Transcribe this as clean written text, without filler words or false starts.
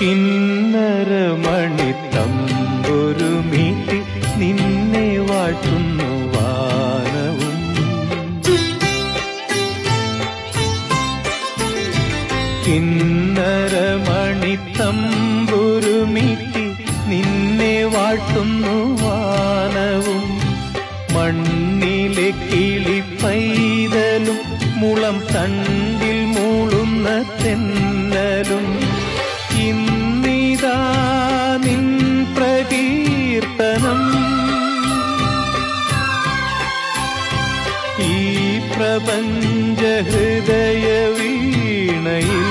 കിന്നരമണി തമ്പുരു മീട്ടി നിന്നെ വാഴ്ത്തുന്നു വാനവും. കിന്നരമണി തമ്പുരു മീട്ടി നിന്നെ വാഴ്ത്തുന്നു വാനവും. മണ്ണിലെ കിളി പൈതലും മുളം തണ്ടിൽ മൂളുന്ന തെന്നലും ഇന്നിതാ നിൻ പ്രകീർത്തനം. ഈ പ്രപഞ്ച ഹൃദയ വീണയിൽ